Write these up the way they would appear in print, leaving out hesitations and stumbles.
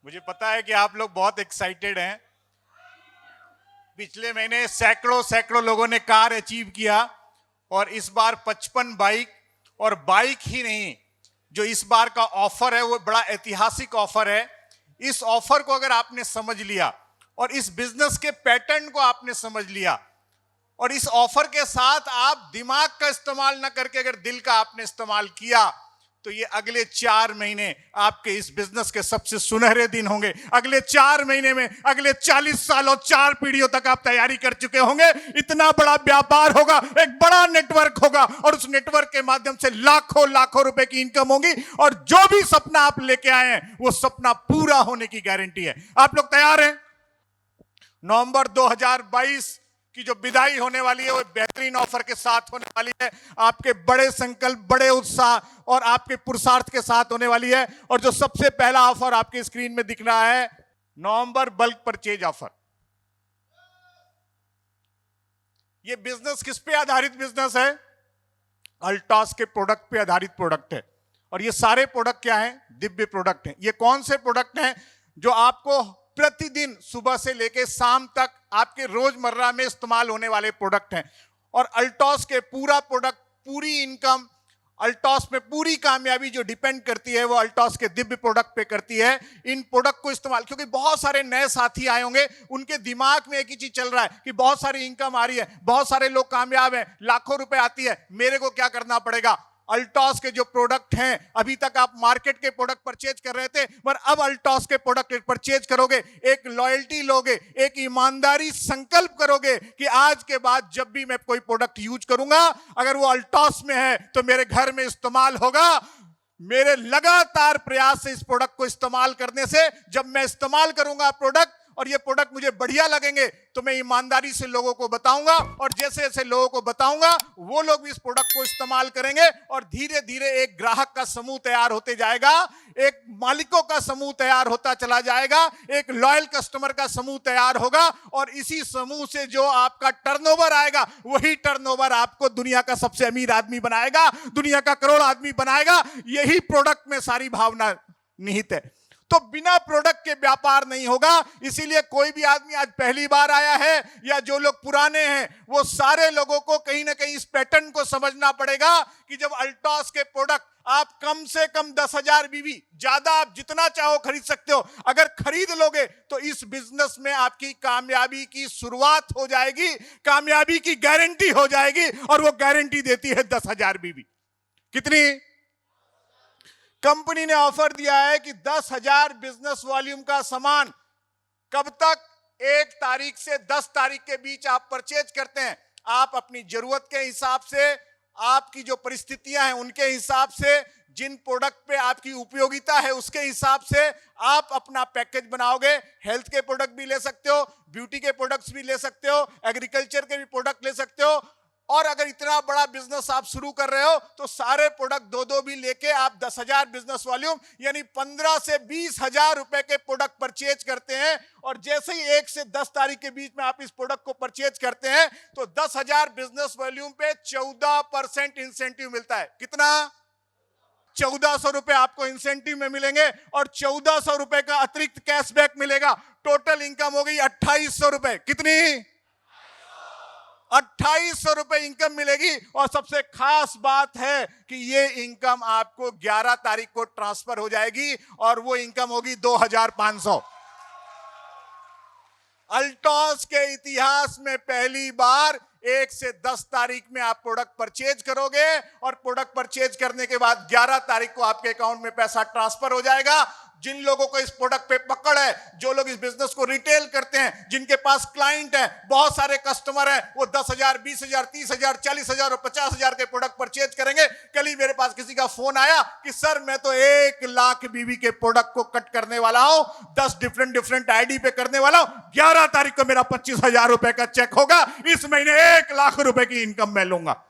मुझे पता है कि आप लोग बहुत एक्साइटेड हैं। पिछले महीने सैकड़ों सैकड़ों लोगों ने कार अचीव किया और इस बार 55 बाइक, और बाइक ही नहीं, जो इस बार का ऑफर है वो बड़ा ऐतिहासिक ऑफर है। इस ऑफर को अगर आपने समझ लिया और इस बिजनेस के पैटर्न को आपने समझ लिया और इस ऑफर के साथ आप दिमाग का इस्तेमाल ना करके अगर दिल का आपने इस्तेमाल किया, तो ये अगले 4 महीने आपके इस बिजनेस के सबसे सुनहरे दिन होंगे। अगले 4 महीने में अगले 40 साल और 4 पीढ़ियों तक आप तैयारी कर चुके होंगे। इतना बड़ा व्यापार होगा, एक बड़ा नेटवर्क होगा और उस नेटवर्क के माध्यम से लाखों लाखों रुपए की इनकम होगी और जो भी सपना आप लेके आए हैं वो सपना पूरा होने की गारंटी है। आप लोग तैयार हैं? नवंबर 2022 की जो विदाई होने वाली है वो बेहतरीन ऑफर के साथ होने वाली है। आपके बड़े संकल्प, बड़े उत्साह और आपके पुरुषार्थ के साथ होने वाली है। और जो सबसे पहला ऑफर आपके स्क्रीन में दिख रहा है, नवंबर बल्क परचेज ऑफर। ये बिजनेस किस पे आधारित बिजनेस है? अल्टॉस के प्रोडक्ट पे आधारित प्रोडक्ट है। और ये सारे प्रोडक्ट क्या हैं? दिव्य प्रोडक्ट हैं। ये कौन से प्रोडक्ट हैं जो आपको प्रतिदिन सुबह से लेकर शाम तक आपके रोजमर्रा में इस्तेमाल होने वाले प्रोडक्ट हैं। और अल्टॉस के पूरा प्रोडक्ट, पूरी इनकम, अल्टॉस में पूरी कामयाबी जो डिपेंड करती है वो अल्टॉस के दिव्य प्रोडक्ट पे करती है। इन प्रोडक्ट को इस्तेमाल, क्योंकि बहुत सारे नए साथी आए होंगे, उनके दिमाग में एक ही चीज चल रहा है कि बहुत सारी इनकम आ रही है, बहुत सारे लोग कामयाब हैं, लाखों रुपए आती है, मेरे को क्या करना पड़ेगा? अल्टॉस के जो प्रोडक्ट हैं, अभी तक आप मार्केट के प्रोडक्ट परचेज कर रहे थे, पर अब अल्टॉस के प्रोडक्ट परचेज करोगे, एक लॉयल्टी लोगे, एक ईमानदारी संकल्प करोगे कि आज के बाद जब भी मैं कोई प्रोडक्ट यूज करूंगा, अगर वो अल्टॉस में है तो मेरे घर में इस्तेमाल होगा। मेरे लगातार प्रयास से इस प्रोडक्ट को इस्तेमाल करने से जब मैं इस्तेमाल करूंगा प्रोडक्ट और ये प्रोडक्ट मुझे बढ़िया लगेंगे तो मैं ईमानदारी से लोगों को बताऊंगा, और जैसे जैसे लोगों को बताऊंगा वो लोग भी इस प्रोडक्ट को इस्तेमाल करेंगे और धीरे धीरे एक ग्राहक का समूह तैयार होते जाएगा, एक मालिकों का समूह तैयार होता चला जाएगा, एक लॉयल कस्टमर का समूह तैयार होगा और इसी समूह से जो आपका टर्नओवर आएगा वही टर्नओवर आपको दुनिया का सबसे अमीर आदमी बनाएगा, दुनिया का करोड़ आदमी बनाएगा। यही प्रोडक्ट में सारी भावना निहित है। तो बिना प्रोडक्ट के व्यापार नहीं होगा। इसीलिए कोई भी आदमी आज पहली बार आया है या जो लोग पुराने हैं, वो सारे लोगों को कहीं ना कहीं इस पैटर्न को समझना पड़ेगा कि जब अल्टॉस के प्रोडक्ट आप कम से कम 10,000 बीवी, ज्यादा आप जितना चाहो खरीद सकते हो, अगर खरीद लोगे तो इस बिजनेस में आपकी कामयाबी की शुरुआत हो जाएगी, कामयाबी की गारंटी हो जाएगी। और वो गारंटी देती है 10,000 बीवी। कितनी? कंपनी ने ऑफर दिया है कि 10,000 बिजनेस वॉल्यूम का सामान कब तक? 1 तारीख से 10 तारीख के बीच आप परचेज करते हैं। आप अपनी जरूरत के हिसाब से, आपकी जो परिस्थितियां हैं उनके हिसाब से, जिन प्रोडक्ट पे आपकी उपयोगिता है उसके हिसाब से आप अपना पैकेज बनाओगे। हेल्थ के प्रोडक्ट भी ले सकते हो, ब्यूटी के प्रोडक्ट्स भी ले सकते हो, एग्रीकल्चर के भी प्रोडक्ट ले सकते हो। और अगर इतना बड़ा बिजनेस आप शुरू कर रहे हो तो सारे प्रोडक्ट दो भी लेके आप 10,000 बिजनेस वॉल्यूम यानी 15 से 20,000 रुपए के प्रोडक्ट परचेज करते हैं। और जैसे ही 1 से 10 तारीख के बीच में आप इस प्रोडक्ट को परचेज करते हैं तो 10,000 बिजनेस वॉल्यूम पे 14% इंसेंटिव मिलता है। कितना? 1400 रुपए आपको इंसेंटिव में मिलेंगे और 1400 रुपए का अतिरिक्त कैशबैक मिलेगा। टोटल इनकम हो गई 2800 रुपए। कितनी? 2800 रुपए इनकम मिलेगी। और सबसे खास बात है कि ये इनकम आपको 11 तारीख को ट्रांसफर हो जाएगी और वो इनकम होगी 2,500। अल्टॉस के इतिहास में पहली बार 1 से 10 तारीख में आप प्रोडक्ट परचेज करोगे और प्रोडक्ट परचेज करने के बाद 11 तारीख को आपके अकाउंट में पैसा ट्रांसफर हो जाएगा। जिन लोगों को इस प्रोडक्ट पे पकड़ है, जो लोग इस बिजनेस को रिटेल करते हैं, जिनके पास क्लाइंट है, बहुत सारे कस्टमर हैं, वो 10,000, 20,000, 30,000, 40,000 और 50,000 के प्रोडक्ट परचेज करेंगे। कल ही मेरे पास किसी का फोन आया कि सर मैं तो 1 लाख बीवी के प्रोडक्ट को कट करने वाला हूं, 10 डिफरेंट आईडी पे करने वाला हूं, 11 तारीख को मेरा 25,000 रुपए का चेक होगा, इस महीने 1 लाख रुपए की इनकम मैं लूंगा।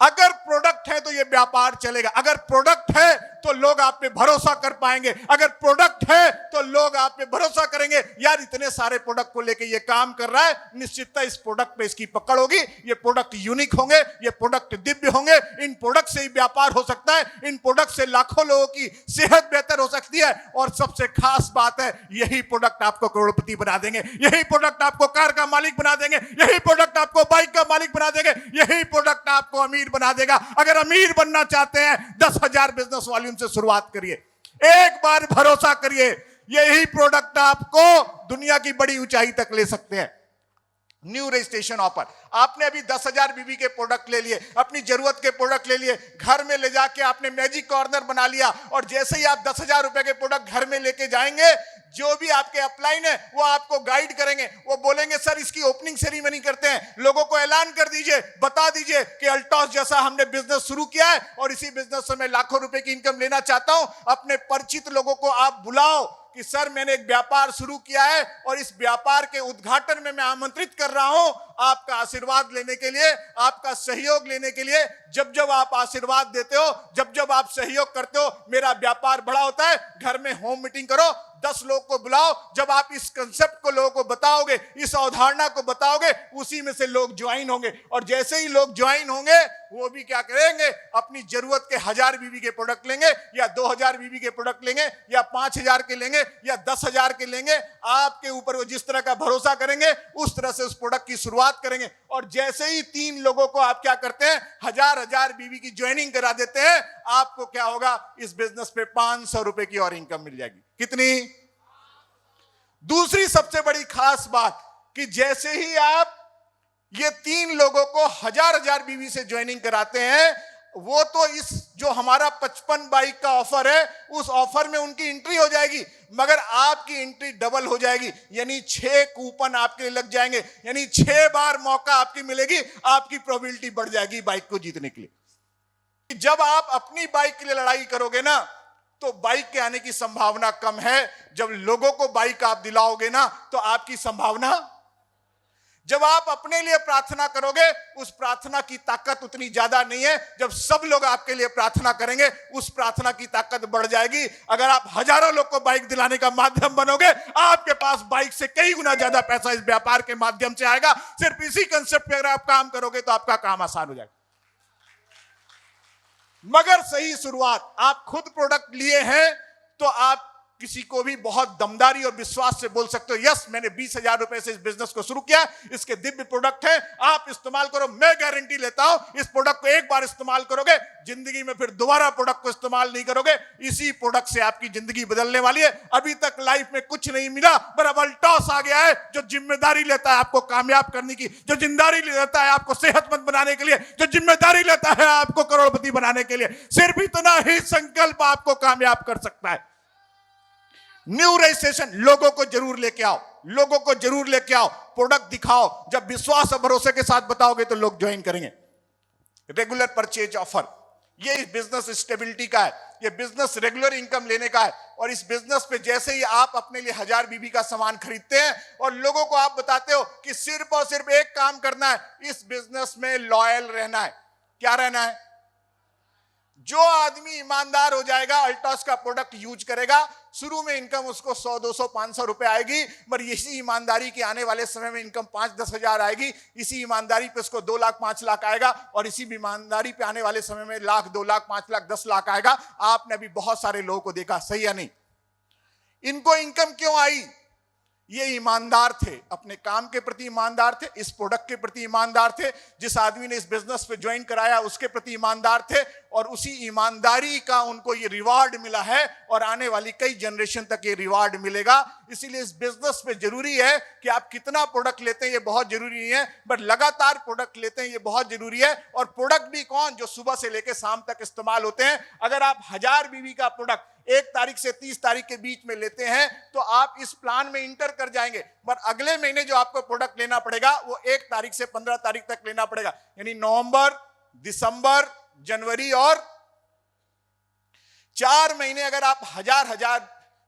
अगर प्रोडक्ट है तो यह व्यापार चलेगा, अगर प्रोडक्ट है तो लोग आप पे भरोसा कर पाएंगे, अगर प्रोडक्ट है तो लोग आप पे भरोसा करेंगे। यार इतने सारे प्रोडक्ट को लेके ये काम कर रहा है, निश्चितता इस प्रोडक्ट पे इसकी पकड़ होगी, ये प्रोडक्ट यूनिक होंगे, ये प्रोडक्ट दिव्य होंगे, इन प्रोडक्ट से ही व्यापार हो सकता है, इन प्रोडक्ट से लाखों लोगों की सेहत बेहतर हो सकती है। और सबसे खास बात है, यही प्रोडक्ट आपको करोड़पति बना देंगे, यही प्रोडक्ट आपको कार का मालिक बना देंगे, यही प्रोडक्ट आपको बाइक का मालिक बना देंगे, यही प्रोडक्ट आपको अमीर बना देगा। अगर अमीर बनना चाहते हैं 10,000 बिजनेस वॉल्यूम से शुरुआत करिए, एक बार भरोसा करिए, यही प्रोडक्ट आपको दुनिया की बड़ी ऊंचाई तक ले सकते हैं। न्यू रजिस्ट्रेशन ऑफर, आपने अभी 10,000 बीबी के प्रोडक्ट ले लिए, अपनी जरूरत के प्रोडक्ट ले लिए, घर में ले जाके आपने मैजिक कॉर्नर बना लिया, और जैसे ही आप 10,000 रुपए के प्रोडक्ट घर में लेके जाएंगे, जो भी आपके अपलाइन है वो आपको गाइड करेंगे, वो बोलेंगे सर इसकी ओपनिंग सेरेमनी करते हैं, लोगों को ऐलान कर दीजिए, बता दीजिए कि अल्टॉस जैसा हमने बिजनेस शुरू किया है और इसी बिजनेस से मैं लाखों रुपए की इनकम लेना चाहता हूं। अपने परिचित लोगों को आप बुलाओ कि सर मैंने एक व्यापार शुरू किया है और इस व्यापार के उद्घाटन में मैं आमंत्रित कर रहा हूं आपका आशीर्वाद लेने के लिए, आपका सहयोग लेने के लिए। जब जब आप आशीर्वाद देते हो, जब जब आप सहयोग करते हो, मेरा व्यापार बड़ा होता है। घर में होम मीटिंग करो, 10 लोग को बुलाओ, जब आप इस कंसेप्ट को लोगों को बताओगे, इस अवधारणा को बताओगे, उसी में से लोग ज्वाइन होंगे। और जैसे ही लोग ज्वाइन होंगे, वो भी क्या करेंगे, अपनी जरूरत के 1000 बीबी के प्रोडक्ट लेंगे, या 2000 बीबी के प्रोडक्ट लेंगे, या 5000 के लेंगे, या 10,000 के लेंगे। आपके ऊपर वो जिस तरह का भरोसा करेंगे, उस तरह से उस प्रोडक्ट की शुरुआत करेंगे। और जैसे ही 3 लोगों को आप क्या करते हैं, 1000 बीबी की ज्वाइनिंग करा देते हैं, आपको क्या होगा, इस बिजनेस पे 500 रुपए की और इनकम मिल जाएगी। कितनी? दूसरी सबसे बड़ी खास बात कि जैसे ही आप ये 3 लोगों को 1000 बीबी से ज्वाइनिंग कराते हैं, वो तो इस जो हमारा 55 बाइक का ऑफर है, उस ऑफर में उनकी एंट्री हो जाएगी, मगर आपकी एंट्री डबल हो जाएगी, यानी 6 कूपन आपके लिए लग जाएंगे, यानी 6 बार मौका आपकी मिलेगी, आपकी प्रोबेबिलिटी बढ़ जाएगी बाइक को जीतने के लिए। जब आप अपनी बाइक के लिए लड़ाई करोगे ना, तो बाइक के आने की संभावना कम है। जब लोगों को बाइक आप दिलाओगे ना, तो आपकी संभावना, जब आप अपने लिए प्रार्थना करोगे, उस प्रार्थना की ताकत उतनी ज्यादा नहीं है। जब सब लोग आपके लिए प्रार्थना करेंगे, उस प्रार्थना की ताकत बढ़ जाएगी। अगर आप हजारों लोग को बाइक दिलाने का माध्यम बनोगे, आपके पास बाइक से कई गुना ज्यादा पैसा इस व्यापार के माध्यम से आएगा। सिर्फ इसी कंसेप्ट पे अगर आप काम करोगे तो आपका काम आसान हो जाएगा। मगर सही शुरुआत, आप खुद प्रोडक्ट लिए हैं तो आप किसी को भी बहुत दमदारी और विश्वास से बोल सकते हो, यस मैंने 20,000 रुपए से इस बिजनेस को शुरू किया, इसके दिव्य प्रोडक्ट है, आप इस्तेमाल करो, मैं गारंटी लेता हूं इस प्रोडक्ट को एक बार इस्तेमाल करोगे, जिंदगी में फिर दोबारा प्रोडक्ट को इस्तेमाल नहीं करोगे। इसी प्रोडक्ट से आपकी जिंदगी बदलने वाली है। अभी तक लाइफ में कुछ नहीं मिला, पर अब अल्टॉस आ गया है जो जिम्मेदारी लेता है आपको कामयाब करने की, जो जिम्मेदारी लेता है आपको सेहतमंद बनाने के लिए, जो जिम्मेदारी लेता है आपको करोड़पति बनाने के लिए। सिर्फ इतना ही संकल्प आपको कामयाब कर सकता है। न्यू रजिस्ट्रेशन, लोगों को जरूर लेके आओ, लोगों को जरूर लेके आओ, प्रोडक्ट दिखाओ। जब विश्वास और भरोसे के साथ बताओगे तो लोग ज्वाइन करेंगे। रेगुलर परचेज ऑफर, ये बिजनेस स्टेबिलिटी का है, ये बिजनेस रेगुलर इनकम लेने का है। और इस बिजनेस पे जैसे ही आप अपने लिए 1000 बीबी का सामान खरीदते हैं और लोगों को आप बताते हो कि सिर्फ और सिर्फ एक काम करना है, इस बिजनेस में लॉयल रहना है। क्या रहना है? जो आदमी ईमानदार हो जाएगा, अल्टॉस का प्रोडक्ट यूज करेगा, शुरू में इनकम उसको 100, 200, 500 रुपए आएगी, पर इसी ईमानदारी के आने वाले समय में इनकम 5-10 हजार आएगी। इसी ईमानदारी पे उसको 2 लाख 5 लाख आएगा, और इसी ईमानदारी पे आने वाले समय में 1 लाख 2 लाख 5 लाख 10 लाख आएगा। आपने अभी बहुत सारे लोगों को देखा, सही या नहीं? इनको इनकम क्यों आई? ये ईमानदार थे, अपने काम के प्रति ईमानदार थे, इस प्रोडक्ट के प्रति ईमानदार थे, जिस आदमी ने इस बिजनेस पे ज्वाइन कराया उसके प्रति ईमानदार थे, और उसी ईमानदारी का उनको ये रिवार्ड मिला है, और आने वाली कई जनरेशन तक ये रिवार्ड मिलेगा। इसीलिए इस बिजनेस पे जरूरी है कि आप कितना प्रोडक्ट लेते हैं ये बहुत जरूरी नहीं है, बट लगातार प्रोडक्ट लेते हैं ये बहुत जरूरी है। और प्रोडक्ट भी कौन? जो सुबह से लेकर शाम तक इस्तेमाल होते हैं। अगर आप 1000 बीबी का प्रोडक्ट 1 तारीख से 30 तारीख के बीच में लेते हैं तो आप इस प्लान में इंटर कर जाएंगे, पर अगले महीने जो आपको प्रोडक्ट लेना पड़ेगा वो 1 तारीख से 15 तारीख तक लेना पड़ेगा। यानी नवंबर, दिसंबर, जनवरी और 4 महीने अगर आप 1000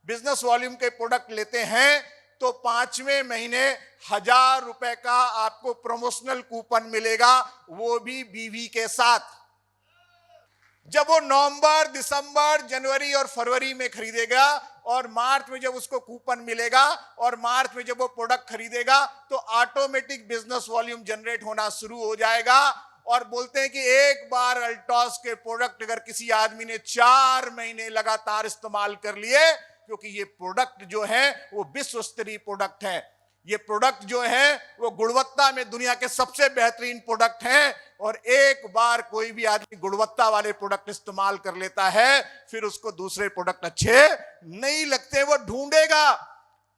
बिजनेस वॉल्यूम के प्रोडक्ट लेते हैं तो 5वें महीने 1000 रुपए का आपको प्रमोशनल कूपन मिलेगा, वो भी बीवी के साथ। जब वो नवंबर, दिसंबर, जनवरी और फरवरी में खरीदेगा और मार्च में जब उसको कूपन मिलेगा और मार्च में जब वो प्रोडक्ट खरीदेगा तो ऑटोमेटिक बिजनेस वॉल्यूम जनरेट होना शुरू हो जाएगा। और बोलते हैं कि एक बार अल्टॉस के प्रोडक्ट अगर किसी आदमी ने 4 महीने लगातार इस्तेमाल कर लिए, क्योंकि ये प्रोडक्ट जो है वो विश्व स्तरीय प्रोडक्ट है, ये प्रोडक्ट जो है वो गुणवत्ता में दुनिया के सबसे बेहतरीन प्रोडक्ट हैं, और एक बार कोई भी आदमी गुणवत्ता वाले प्रोडक्ट इस्तेमाल कर लेता है फिर उसको दूसरे प्रोडक्ट अच्छे नहीं लगते, वो ढूंढेगा।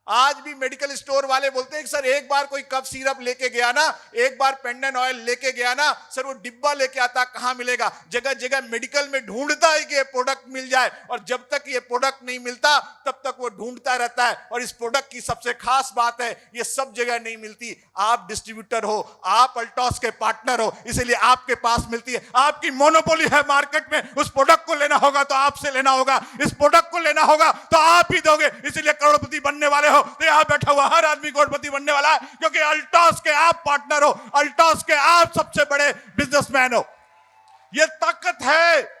आज भी मेडिकल स्टोर वाले बोलते हैं कि सर एक बार कोई कफ सिरप लेके गया ना, एक बार पेंडेंट ऑयल लेके गया ना, सर वो डिब्बा लेके आता कहां मिलेगा, जगह जगह मेडिकल में ढूंढता है कि ये प्रोडक्ट मिल जाए, और जब तक ये प्रोडक्ट नहीं मिलता तब तक वो ढूंढता रहता है। और इस प्रोडक्ट की सबसे खास बात है ये सब जगह नहीं मिलती, आप डिस्ट्रीब्यूटर हो, आप अल्टॉस के पार्टनर हो, इसीलिए आपके पास मिलती है। आपकी मोनोपोली है मार्केट में, उस प्रोडक्ट को लेना होगा तो आपसे लेना होगा, इस प्रोडक्ट को लेना होगा तो आप ही दोगे, इसीलिए करोड़पति बनने वाले हो तो यहां बैठा हुआ हर आदमी करोड़पति बनने वाला है, क्योंकि अल्टॉस के आप पार्टनर हो, अल्टॉस के आप सबसे बड़े बिजनेसमैन हो। यह ताकत है,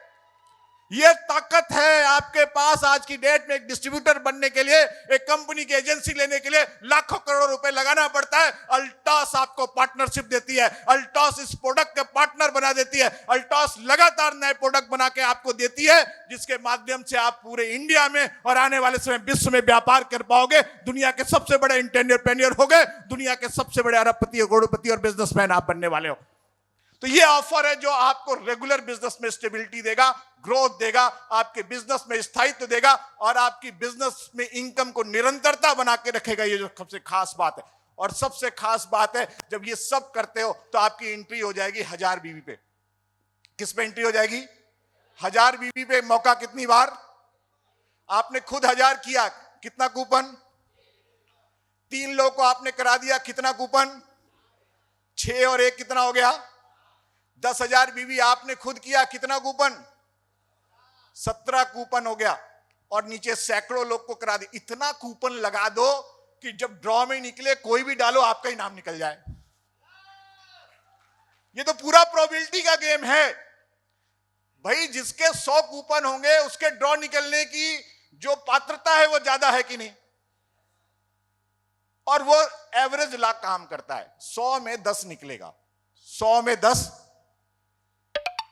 यह ताकत है आपके पास। आज की डेट में एक डिस्ट्रीब्यूटर बनने के लिए, एक कंपनी की एजेंसी लेने के लिए लाखों करोड़ रुपए लगाना पड़ता है। अल्टॉस आपको पार्टनरशिप देती है, अल्टॉस इस प्रोडक्ट के पार्टनर बना देती है, अल्टॉस लगातार नए प्रोडक्ट बना के आपको देती है, जिसके माध्यम से आप पूरे इंडिया में और आने वाले समय विश्व में व्यापार कर पाओगे, दुनिया के सबसे बड़े एंटरप्रेन्योर हो गए, दुनिया के सबसे बड़े अरबपति, करोड़पति और बिजनेसमैन आप बनने वाले हो। तो ये ऑफर है जो आपको रेगुलर बिजनेस में स्टेबिलिटी देगा, ग्रोथ देगा, आपके बिजनेस में स्थायित्व देगा और आपकी बिजनेस में इनकम को निरंतरता बना के रखेगा। ये जो सबसे खास बात है, और सबसे खास बात है जब ये सब करते हो तो आपकी एंट्री हो जाएगी 1000 बीवी पे। किस पे एंट्री हो जाएगी? 1000 बीवी पे। मौका कितनी बार? आपने खुद 1000 किया, कितना कूपन? 3 लोग को आपने करा दिया, कितना कूपन? 6 और 1 कितना हो गया? 10,000 बीवी आपने खुद किया, कितना कूपन? 17 कूपन हो गया, और नीचे सैकड़ों लोग को करा दी। इतना कूपन लगा दो कि जब ड्रॉ में निकले कोई भी डालो आपका ही नाम निकल जाए। ये तो पूरा प्रोबेबिलिटी का गेम है भाई। जिसके 100 कूपन होंगे उसके ड्रॉ निकलने की जो पात्रता है वो ज्यादा है कि नहीं, और वो एवरेज ला काम करता है। 100 में 10 निकलेगा, 100 में 10।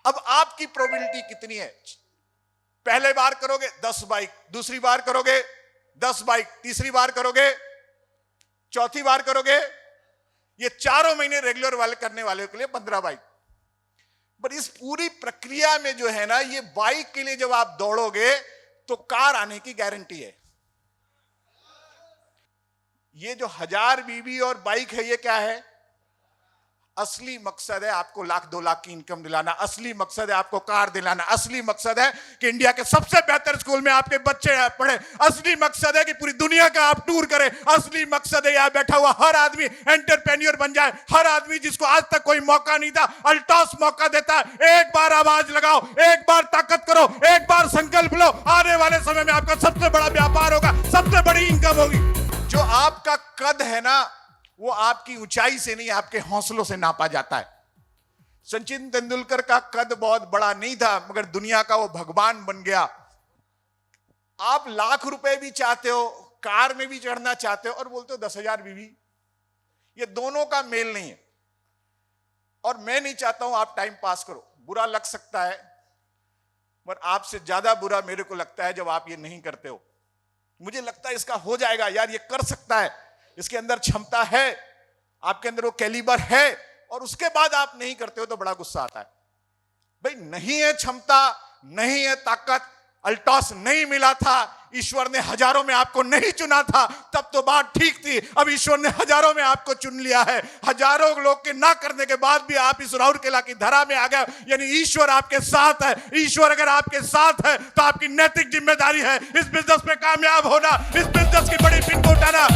अब आपकी प्रोबेबिलिटी कितनी है? पहले बार करोगे 10 बाइक, दूसरी बार करोगे 10 बाइक, तीसरी बार करोगे, चौथी बार करोगे, ये 4 महीने रेगुलर वाले करने वाले के लिए 15 बाइक। पर इस पूरी प्रक्रिया में जो है ना, ये बाइक के लिए जब आप दौड़ोगे तो कार आने की गारंटी है। ये जो 1000 बीवी और बाइक है, ये क्या है? असली मकसद है आपको 1,00,000-2 लाख की इनकम दिलाना, असली मकसद है आपको कार दिलाना, असली मकसद है कि इंडिया के सबसे बेहतर स्कूल में आपके बच्चे पढ़े, असली मकसद है कि पूरी दुनिया का आप टूर करें, असली मकसद है यहां बैठा हुआ हर आदमी एंटरप्रेन्योर बन जाए। हर आदमी जिसको आज तक कोई मौका नहीं था, अल्टॉस मौका देता है। एक बार आवाज लगाओ, एक बार ताकत करो, एक बार संकल्प लो, आने वाले समय में आपका सबसे बड़ा व्यापार होगा, सबसे बड़ी इनकम होगी। जो आपका कद है ना, वो आपकी ऊंचाई से नहीं, आपके हौसलों से नापा जाता है। सचिन तेंदुलकर का कद बहुत बड़ा नहीं था, मगर दुनिया का वो भगवान बन गया। आप लाख रुपए भी चाहते हो, कार में भी चढ़ना चाहते हो, और बोलते हो 10,000 बीवी। ये दोनों का मेल नहीं है। और मैं नहीं चाहता हूं आप टाइम पास करो, बुरा लग सकता है, पर आपसे ज्यादा बुरा मेरे को लगता है जब आप ये नहीं करते हो। मुझे लगता है इसका हो जाएगा यार, ये कर सकता है, इसके अंदर क्षमता है, आपके अंदर वो कैलिबर है, और उसके बाद आप नहीं करते हो तो बड़ा गुस्सा आता है। भाई नहीं है क्षमता, नहीं है ताकत, अल्टॉस नहीं मिला था, ईश्वर ने हजारों में आपको नहीं चुना था, तब तो बात ठीक थी। अब ईश्वर ने हजारों में आपको चुन लिया है, हजारों लोग के ना करने के बाद भी आप इस राउरकेला की धरा में आ गए, यानी ईश्वर आपके साथ है। ईश्वर अगर आपके साथ है तो आपकी नैतिक जिम्मेदारी है इस बिजनेस में कामयाब होना, इस बिजनेस की बड़ी पिन को उठाना।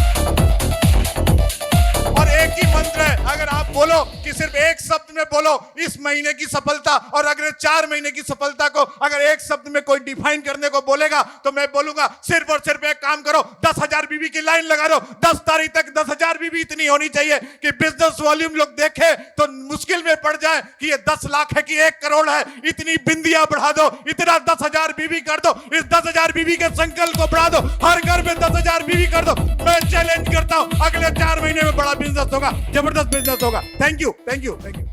और एक ही मंत्र है, अगर आप बोलो कि सिर्फ एक शब्द में बोलो इस महीने की सफलता और अगले 4 महीने की सफलता को अगर एक शब्द में कोई डिफाइन करने को बोलेगा तो मैं बोलूंगा सिर्फ और सिर्फ एक काम करो, 10,000 बीबी की लाइन लगा दो। 10 तारीख तक 10,000 बीबी इतनी होनी चाहिए कि बिजनेस वॉल्यूम लोग देखे तो मुश्किल में पड़ जाए कि ये 10 लाख है कि 1 करोड़ है। इतनी बिंदियां बढ़ा दो, इतना 10,000 बीबी कर दो, इस 10,000 बीबी के संकल्प को बढ़ा दो, हर घर में 10,000 बीबी कर दो। मैं चैलेंज करता हूं अगले 4 महीने में बड़ा बिजनेस होगा, जबरदस्त बिजनेस होगा। Thank you, thank you, thank you.